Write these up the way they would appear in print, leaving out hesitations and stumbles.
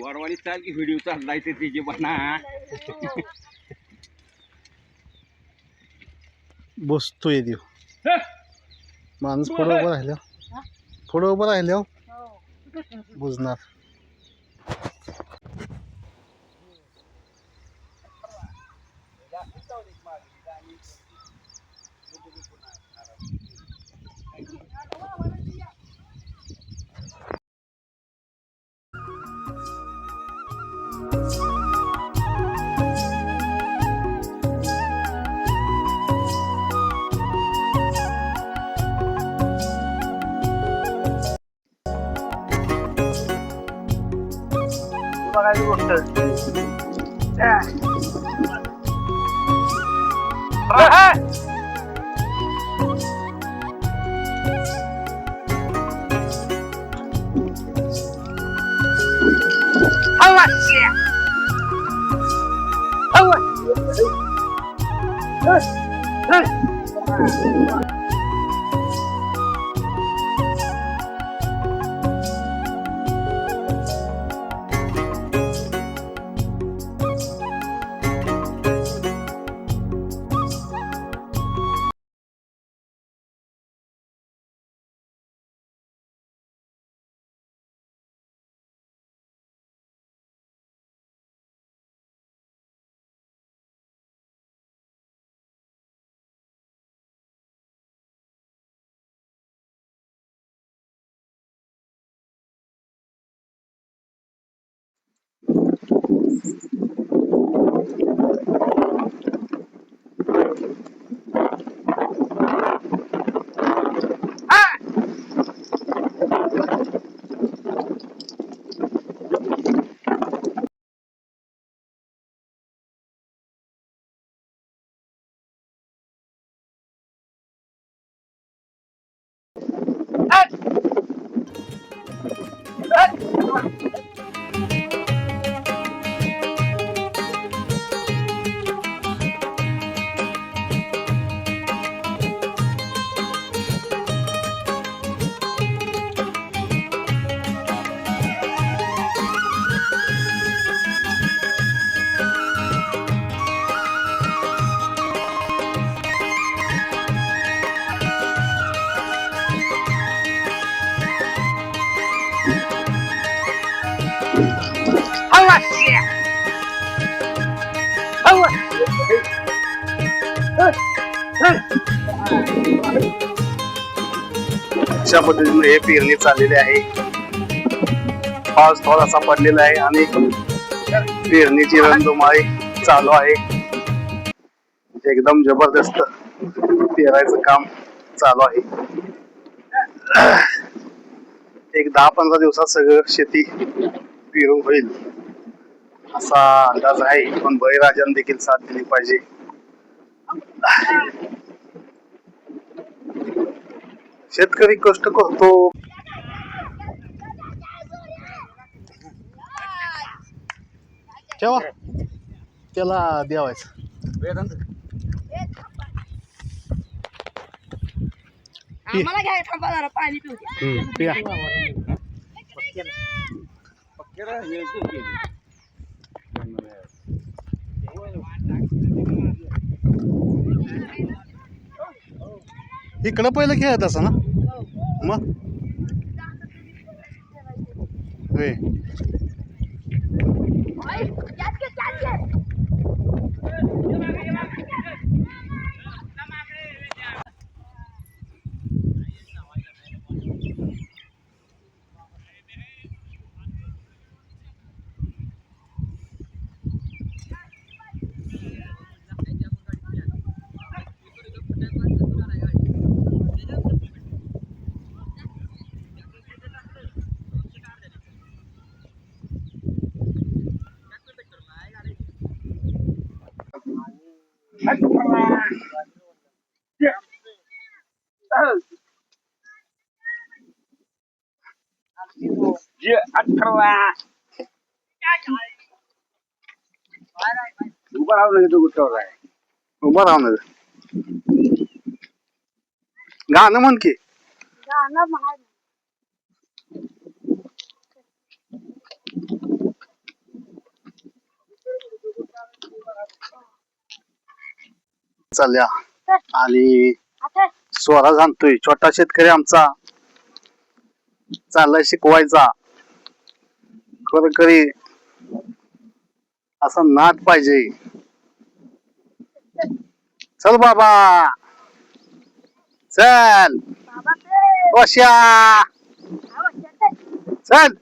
वारवाडी चाल की व्हिडिओ चाललाय ते तिची बना बसतोय देव माणूस पुढं उभं राहिलं बुजणार. अशा पद्धतीने हे पेरणी चाललेली आहे. पाऊस थोडासा पडलेला आहे आणि पेरणीची रणधुमाळी चालू आहे. एकदम जबरदस्त पेरायचं काम चालू आहे. एक 10-15 दिवसात सगळं शेती पेरून होईल असा अंदाज आहे. पण बळीराजाने देखील साथ दिली पाहिजे. शेतकरी कष्ट करतो. ठेवा त्याला द्यावायचं. आम्हाला घ्या थांबा जरा पाणी पिऊ पिया. इकडं पहिलं खेळत असं ना मग होय. उभा राहू नये. तो गुट्टावर आहे. उभं राहणार गाणं म्हण की. गाणं चालल्या आणि स्वराज आणतोय. छोटा शेतकरी आमचा चाललाय शिकवायचा. खरी असा नाद पाहिजे. चल बाबा चल ओश्या चल.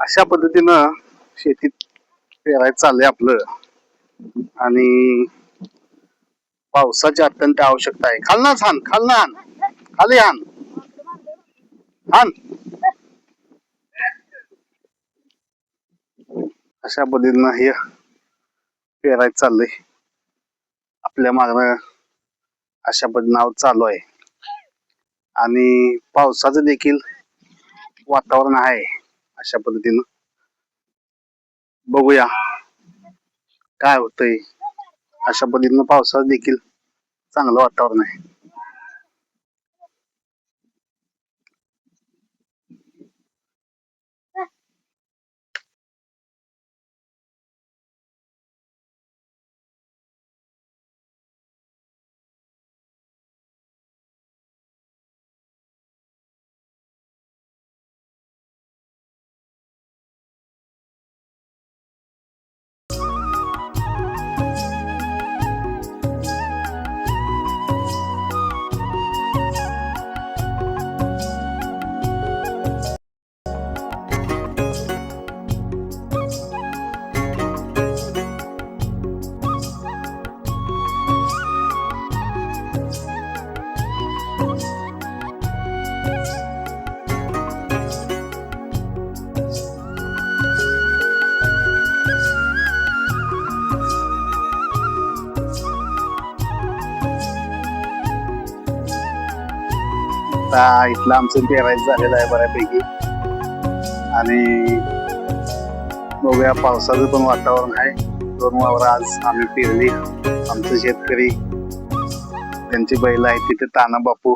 अशा पद्धतीनं शेतीत पेरायचं चाललंय आपलं आणि पावसाची अत्यंत आवश्यकता आहे. खालनाच हान खालना हान खाली हान हान. अशा पद्धतीनं हे पेरायचं चाललंय आपल्या मागणं. अशा पद्धतीनं चालू आहे आणि पावसाचं देखील वातावरण आहे. अशा पद्धतीनं बघूया काय होतंय. अशा पद्धतीनं पावसाचं देखील चांगलं वातावरण आहे. आता इथलं आमचं पेरायचं झालेलं आहे बऱ्यापैकी आणि बघूया पावसाचं पण वातावरण आहे. 2 वावर आज आम्ही पेरली. आमचं शेतकरी त्यांची बैल आहे तिथे ताना बापू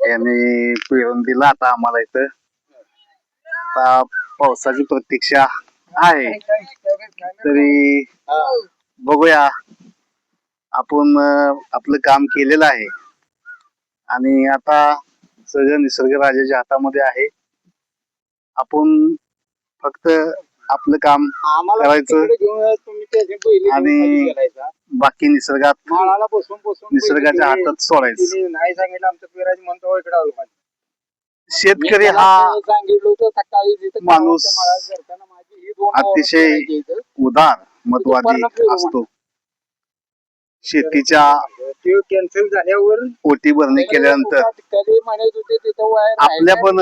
यांनी पेरून दिला आता आम्हाला इथं. आता पावसाची प्रतीक्षा आहे तरी बघूया. आपण आपलं काम केलेलं आहे आणि आता सगळं निसर्ग राजाच्या हातामध्ये आहे. आपण फक्त आपलं काम करायचं आणि बाकी निसर्गात निसर्गाच्या हातात सोडायचं. नाही सांगितलं आमचं पेराज म्हणतो इकडे आलो. शेतकरी हा माणूस अतिशय उदार मतवादी असतो. शेतीच्या कॅन्सल झाल्यावर पोटी भरणी केल्यानंतर आपल्या पण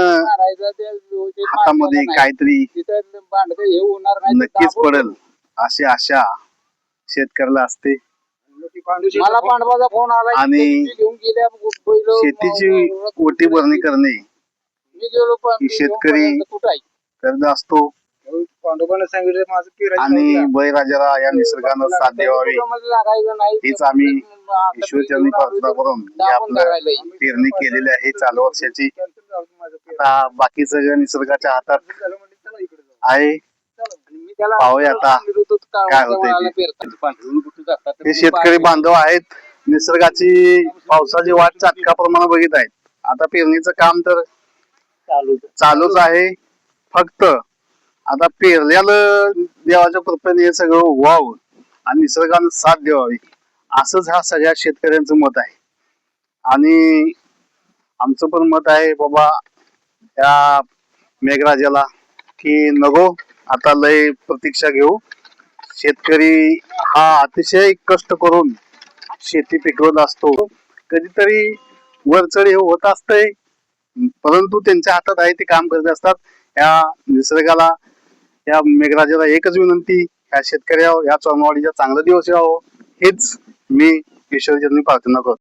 हातामध्ये काहीतरी नक्कीच पडेल अशी आशा शेतकऱ्याला असते. मला पांडवाचा फोन आला आणि घेऊन गेल्या शेतीची पोटी भरणी करणे मी गेलो पण शेतकरी करत असतो पांडवानं सांगितलं माझं पेराज आणि बळीराजाला या निसर्गानं साथ द्यावी हीच आम्ही ईश्वरचरणी प्रार्थना करून आपलं पेरणी केलेली आहे चालू वर्षाची. आता बाकी सगळं निसर्गाच्या हातात आहे. पाहूया आता काय होतंय ते. हे शेतकरी बांधव आहेत निसर्गाची पावसाची वाट चातकाप्रमाणे बघित आहेत. आता पेरणीचं काम तर चालूच आहे. फक्त आता पेरल्याला देवाच्या कृपेने हे सगळं व्हावं आणि निसर्गानं साथ द्यावी असंच ह्या सगळ्या शेतकऱ्यांचं मत आहे. आणि आमचं पण मत आहे बाबा या मेघराजाला की नको आता लय प्रतीक्षा घेऊ. शेतकरी हा अतिशय कष्ट करून शेती पिकवत असतो. कधीतरी वरचढ हे होत असतंय परंतु त्यांच्या हातात आहे ते काम करत असतात. या निसर्गाला या मेघराजाला एकच विनंती ह्या शेतकऱ्या या चोरवाडीचा चांगला दिवस यावं हेच मी ईश्वरचरणी प्रार्थना करतो.